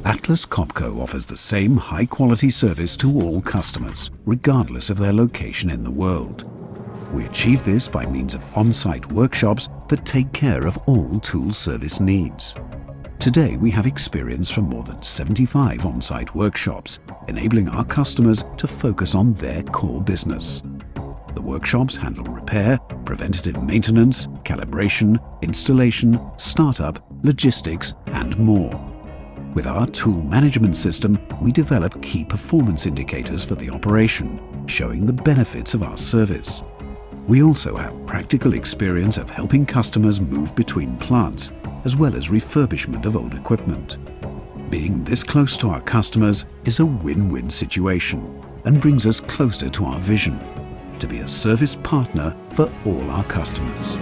Atlas Copco offers the same high-quality service to all customers, regardless of their location in the world. We achieve this by means of on-site workshops that take care of all tool service needs. Today, we have experience from more than 75 on-site workshops, enabling our customers to focus on their core business. The workshops handle repair, preventative maintenance, calibration, installation, startup, logistics, and more. With our tool management system, we develop key performance indicators for the operation, showing the benefits of our service. We also have practical experience of helping customers move between plants, as well as refurbishment of old equipment. Being this close to our customers is a win-win situation and brings us closer to our vision, to be a service partner for all our customers.